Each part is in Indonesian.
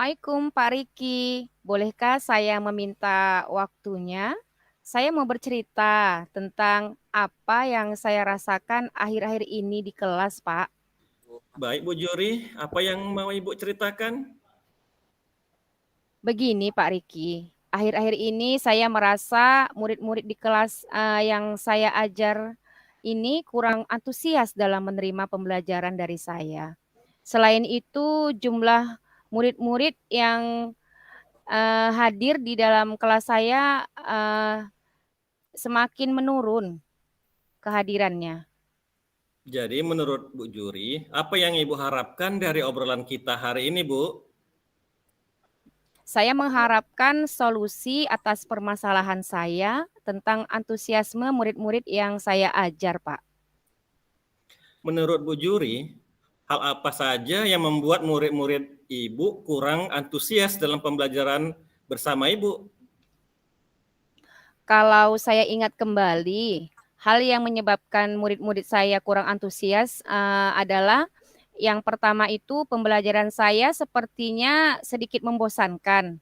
Assalamualaikum Pak Riki. Bolehkah saya meminta waktunya? Saya mau bercerita tentang apa yang saya rasakan akhir-akhir ini di kelas, Pak. Baik Bu Juri, apa yang mau Ibu ceritakan? Begini Pak Riki, akhir-akhir ini saya merasa murid-murid di kelas yang saya ajar ini kurang antusias dalam menerima pembelajaran dari saya. Selain itu, jumlah murid-murid yang hadir di dalam kelas saya semakin menurun kehadirannya. Jadi menurut Bu Juri, apa yang Ibu harapkan dari obrolan kita hari ini Bu? Saya mengharapkan solusi atas permasalahan saya tentang antusiasme murid-murid yang saya ajar, Pak. Menurut Bu Juri, hal apa saja yang membuat murid-murid Ibu kurang antusias dalam pembelajaran bersama Ibu? Kalau saya ingat kembali, hal yang menyebabkan murid-murid saya kurang antusias adalah yang pertama itu pembelajaran saya sepertinya sedikit membosankan,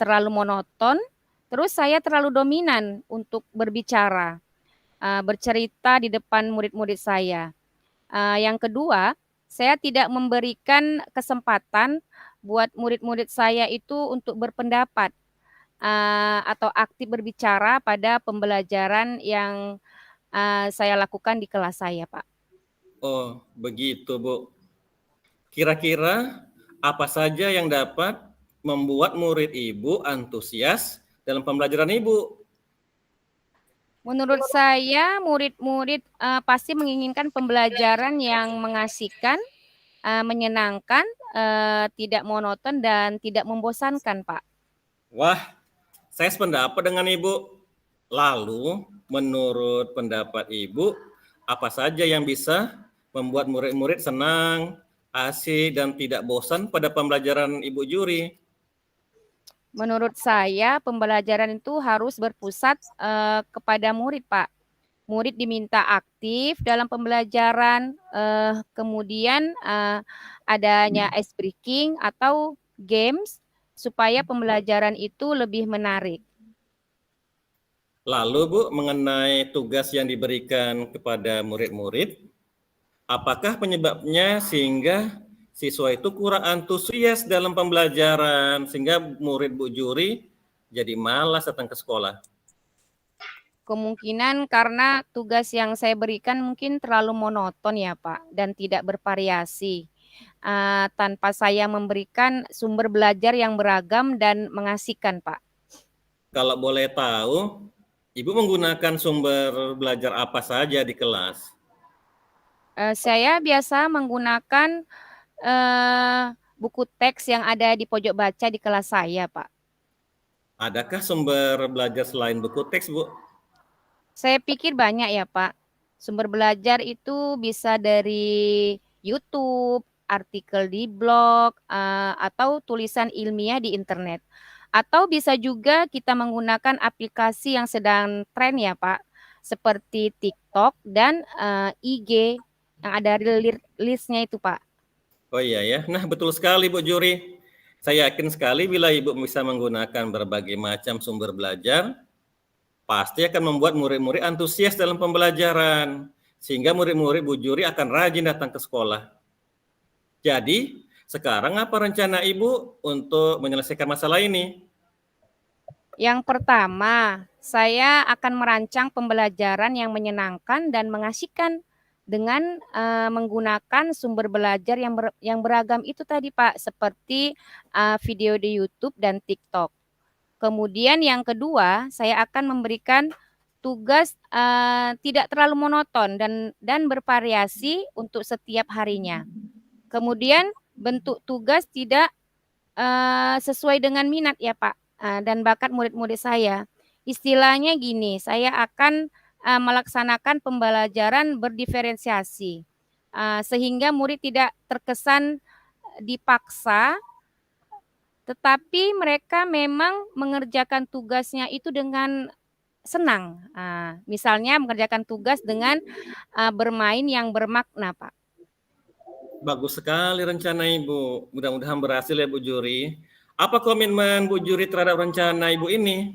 terlalu monoton, terus saya terlalu dominan untuk berbicara, bercerita di depan murid-murid saya. Yang kedua, saya tidak memberikan kesempatan buat murid-murid saya itu untuk berpendapat atau aktif berbicara pada pembelajaran yang saya lakukan di kelas saya, Pak. Oh, begitu Bu. Kira-kira apa saja yang dapat membuat murid Ibu antusias dalam pembelajaran Ibu? Menurut saya, murid-murid pasti menginginkan pembelajaran yang mengasihkan, menyenangkan, tidak monoton dan tidak membosankan, Pak. Wah, saya sependapat dengan Ibu. Lalu, menurut pendapat Ibu, apa saja yang bisa membuat murid-murid senang, asik, dan tidak bosan pada pembelajaran Ibu Juri? Menurut saya, pembelajaran itu harus berpusat kepada murid, Pak. Murid diminta aktif dalam pembelajaran, kemudian adanya ice breaking atau games supaya pembelajaran itu lebih menarik. Lalu, Bu, mengenai tugas yang diberikan kepada murid-murid, apakah penyebabnya sehingga siswa itu kurang antusias dalam pembelajaran, sehingga murid Bu Juri jadi malas datang ke sekolah? Kemungkinan karena tugas yang saya berikan mungkin terlalu monoton ya Pak, dan tidak bervariasi. Tanpa saya memberikan sumber belajar yang beragam dan mengasihkan, Pak. Kalau boleh tahu, Ibu menggunakan sumber belajar apa saja di kelas? Saya biasa menggunakan buku teks yang ada di pojok baca di kelas saya, Pak. Adakah sumber belajar selain buku teks, Bu? Saya pikir banyak ya, Pak. Sumber belajar itu bisa dari YouTube, artikel di blog, atau tulisan ilmiah di internet. Atau bisa juga kita menggunakan aplikasi yang sedang tren ya, Pak. Seperti TikTok dan IG yang ada listnya itu, Pak. Oh iya ya, nah betul sekali Bu Juri. Saya yakin sekali bila Ibu bisa menggunakan berbagai macam sumber belajar, pasti akan membuat murid-murid antusias dalam pembelajaran. Sehingga murid-murid Bu Juri akan rajin datang ke sekolah. Jadi, sekarang apa rencana Ibu untuk menyelesaikan masalah ini? Yang pertama, saya akan merancang pembelajaran yang menyenangkan dan mengasihkan dengan menggunakan sumber belajar yang beragam itu tadi Pak, seperti video di YouTube dan TikTok. Kemudian yang kedua, saya akan memberikan tugas tidak terlalu monoton dan bervariasi untuk setiap harinya. Kemudian bentuk tugas tidak sesuai dengan minat ya Pak, dan bakat murid-murid saya. Istilahnya gini, saya akan melaksanakan pembelajaran berdiferensiasi, sehingga murid tidak terkesan dipaksa, tetapi mereka memang mengerjakan tugasnya itu dengan senang. Misalnya mengerjakan tugas dengan bermain yang bermakna, Pak. bagus sekali rencana Ibu. Mudah-mudahan berhasil ya Bu Juri. Apa komitmen Bu Juri terhadap rencana Ibu ini?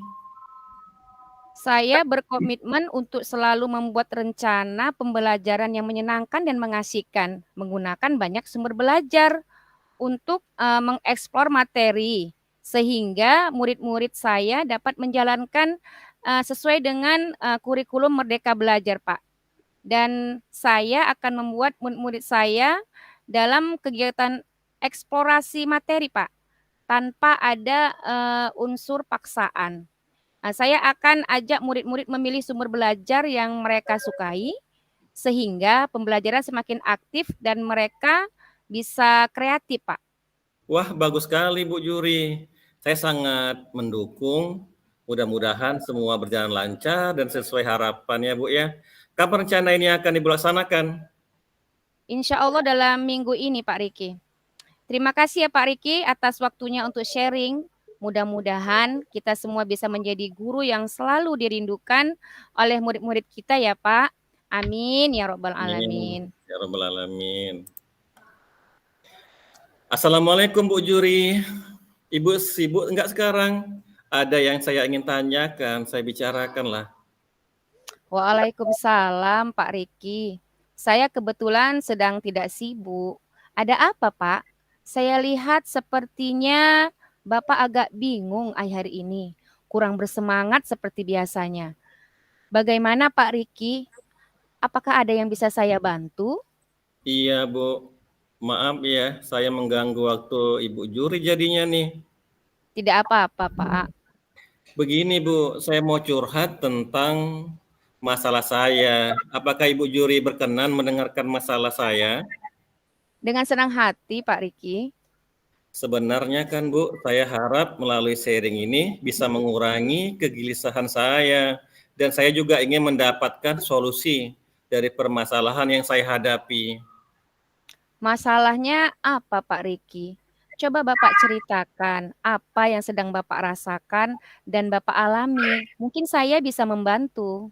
Saya berkomitmen untuk selalu membuat rencana pembelajaran yang menyenangkan dan mengasihkan, menggunakan banyak sumber belajar untuk mengeksplor materi, sehingga murid-murid saya dapat menjalankan sesuai dengan kurikulum Merdeka Belajar, Pak. Dan saya akan membuat murid-murid saya dalam kegiatan eksplorasi materi, Pak, tanpa ada unsur paksaan. Saya akan ajak murid-murid memilih sumber belajar yang mereka sukai, sehingga pembelajaran semakin aktif dan mereka bisa kreatif, Pak. Wah, bagus sekali Bu Juri. Saya sangat mendukung. Mudah-mudahan semua berjalan lancar dan sesuai harapan ya Bu ya. Kapan rencana ini akan dilaksanakan? Insya Allah dalam minggu ini, Pak Riki. Terima kasih ya Pak Riki atas waktunya untuk sharing. Mudah-mudahan kita semua bisa menjadi guru yang selalu dirindukan oleh murid-murid kita ya Pak. Amin ya Robbal Amin. Alamin. Ya Rabbal Alamin. Assalamualaikum Bu Juri. Ibu sibuk enggak sekarang? Ada yang saya ingin tanyakan, saya bicarakan lah. Waalaikumsalam Pak Riki. Saya kebetulan sedang tidak sibuk. Ada apa Pak? Saya lihat sepertinya Bapak agak bingung hari ini. Kurang bersemangat seperti biasanya. Bagaimana Pak Riki? Apakah ada yang bisa saya bantu? Iya Bu, maaf ya, saya mengganggu waktu Ibu Juri jadinya nih. Tidak apa-apa Pak. Begini Bu, saya mau curhat tentang masalah saya. Apakah Ibu Juri berkenan mendengarkan masalah saya? Dengan senang hati Pak Riki. Sebenarnya kan Bu, saya harap melalui sharing ini bisa mengurangi kegelisahan saya. Dan saya juga ingin mendapatkan solusi dari permasalahan yang saya hadapi. Masalahnya apa Pak Riki? Coba Bapak ceritakan apa yang sedang Bapak rasakan dan Bapak alami. Mungkin saya bisa membantu.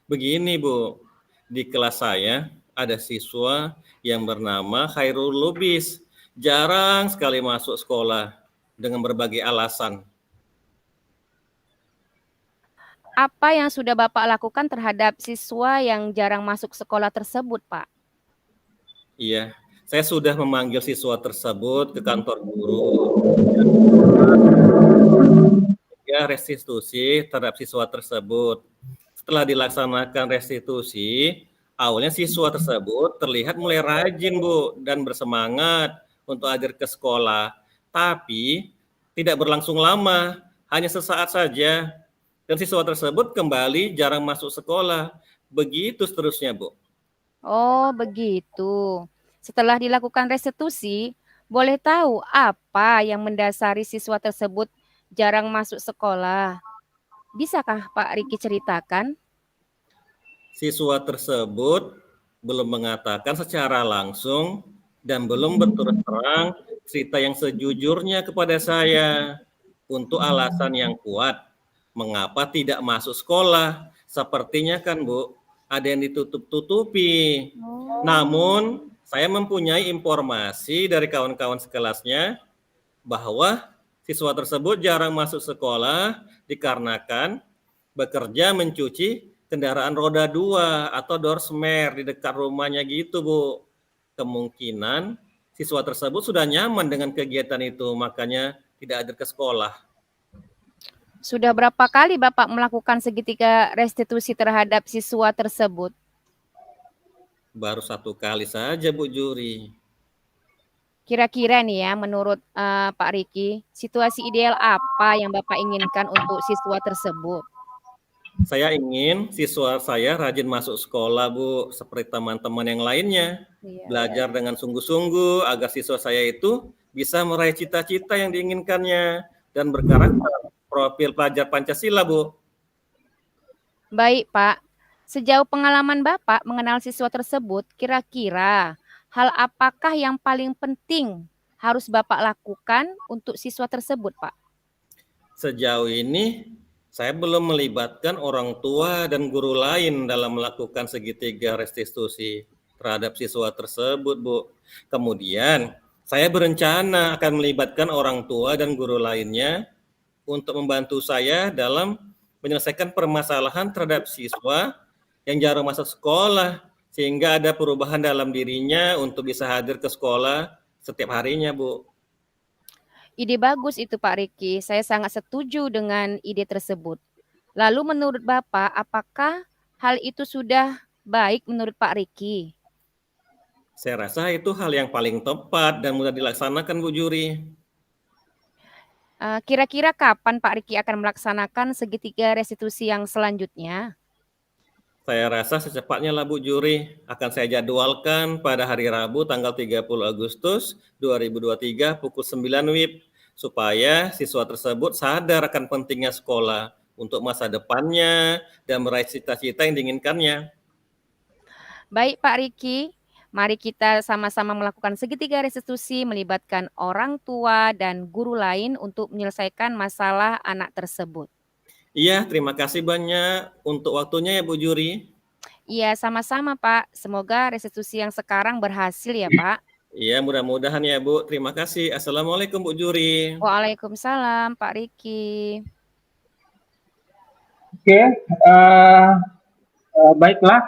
Begini Bu, di kelas saya ada siswa yang bernama Khairul Lubis. Jarang sekali masuk sekolah dengan berbagai alasan. Apa yang sudah Bapak lakukan terhadap siswa yang jarang masuk sekolah tersebut, Pak? Iya, saya sudah memanggil siswa tersebut ke kantor guru. Ya, restitusi terhadap siswa tersebut. Setelah dilaksanakan restitusi, awalnya siswa tersebut terlihat mulai rajin, Bu, dan bersemangat untuk hadir ke sekolah. Tapi tidak berlangsung lama, hanya sesaat saja. Dan siswa tersebut kembali jarang masuk sekolah. Begitu seterusnya, Bu. Oh, begitu. Setelah dilakukan restitusi, boleh tahu apa yang mendasari siswa tersebut jarang masuk sekolah? Bisakah Pak Riki ceritakan? Siswa tersebut belum mengatakan secara langsung dan belum berterus terang cerita yang sejujurnya kepada saya untuk alasan yang kuat mengapa tidak masuk sekolah. Sepertinya kan Bu, ada yang ditutup-tutupi. Namun saya mempunyai informasi dari kawan-kawan sekelasnya bahwa siswa tersebut jarang masuk sekolah dikarenakan bekerja mencuci kendaraan roda 2 atau dorsmer di dekat rumahnya gitu, Bu. Kemungkinan siswa tersebut sudah nyaman dengan kegiatan itu, makanya tidak hadir ke sekolah. Sudah berapa kali Bapak melakukan segitiga restitusi terhadap siswa tersebut? Baru 1 kali saja, Bu Juri. Kira-kira nih ya, menurut Pak Riki, situasi ideal apa yang Bapak inginkan untuk siswa tersebut? Saya ingin siswa saya rajin masuk sekolah, Bu, seperti teman-teman yang lainnya. Iya. Belajar dengan sungguh-sungguh agar siswa saya itu bisa meraih cita-cita yang diinginkannya dan berkarakter profil pelajar Pancasila, Bu. Baik, Pak. Sejauh pengalaman Bapak mengenal siswa tersebut, kira-kira hal apakah yang paling penting harus Bapak lakukan untuk siswa tersebut, Pak? Sejauh ini saya belum melibatkan orang tua dan guru lain dalam melakukan segitiga restitusi. terhadap siswa tersebut, Bu. Kemudian, saya berencana akan melibatkan orang tua dan guru lainnya untuk membantu saya dalam menyelesaikan permasalahan terhadap siswa yang jarang masuk sekolah, sehingga ada perubahan dalam dirinya untuk bisa hadir ke sekolah setiap harinya, Bu. Ide bagus itu Pak Riki, saya sangat setuju dengan ide tersebut. Lalu menurut Bapak, apakah hal itu sudah baik menurut Pak Riki? Saya rasa itu hal yang paling tepat dan mudah dilaksanakan, Bu Juri. Kira-kira kapan Pak Riki akan melaksanakan segitiga restitusi yang selanjutnya? Saya rasa secepatnya lah Bu Juri, akan saya jadwalkan pada hari Rabu tanggal 30 Agustus 2023 pukul 9 WIB, supaya siswa tersebut sadar akan pentingnya sekolah untuk masa depannya dan meraih cita-cita yang diinginkannya. Baik Pak Riki, mari kita sama-sama melakukan segitiga restitusi melibatkan orang tua dan guru lain untuk menyelesaikan masalah anak tersebut. Iya, terima kasih banyak untuk waktunya ya Bu Juri. Iya, sama-sama Pak. Semoga restitusi yang sekarang berhasil ya Pak. Iya, mudah-mudahan ya Bu. Terima kasih. Assalamualaikum Bu Juri. Waalaikumsalam Pak Riki. Oke, baiklah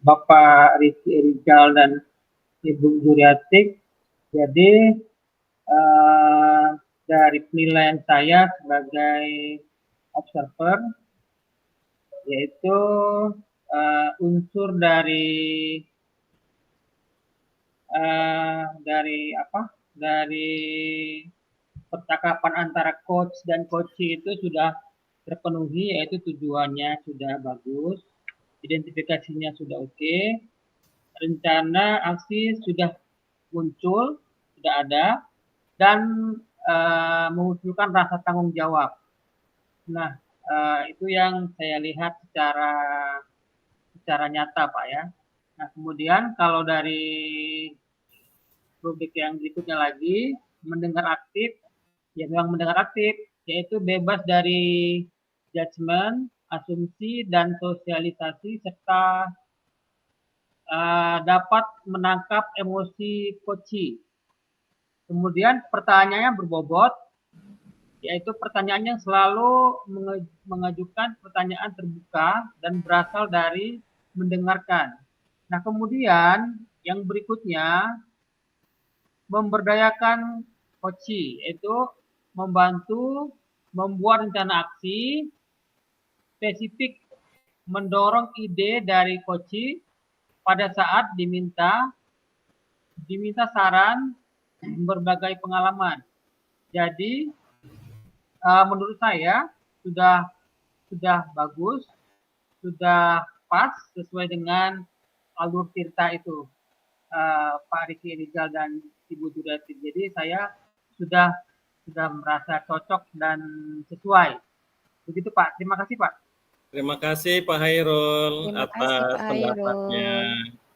Bapak Rizky Rizal dan Ibu Juriatik. Jadi dari penilaian saya sebagai observer, yaitu unsur dari percakapan antara coach dan coachee itu sudah terpenuhi, yaitu tujuannya sudah bagus, identifikasinya sudah oke, rencana aksi sudah muncul, sudah ada, dan memunculkan rasa tanggung jawab. Nah, itu yang saya lihat secara nyata, Pak ya. Nah, kemudian kalau dari rubrik yang berikutnya lagi, mendengar aktif, ya memang mendengar aktif, yaitu bebas dari judgement, asumsi, dan sosialisasi, serta dapat menangkap emosi coachee. Kemudian pertanyaannya berbobot, yaitu pertanyaan yang selalu mengajukan pertanyaan terbuka dan berasal dari mendengarkan. Nah, kemudian yang berikutnya, memberdayakan coachee, yaitu membantu membuat rencana aksi spesifik, mendorong ide dari coachee pada saat diminta saran berbagai pengalaman. Jadi menurut saya sudah bagus, sudah pas sesuai dengan alur Tirta itu, Pak Riki Rizal dan Ibu Juriatik. Jadi saya sudah merasa cocok dan sesuai. Begitu Pak. Terima kasih Pak. Terima kasih Pak Hairul Terima kasih atas Pak pendapatnya. Hairul.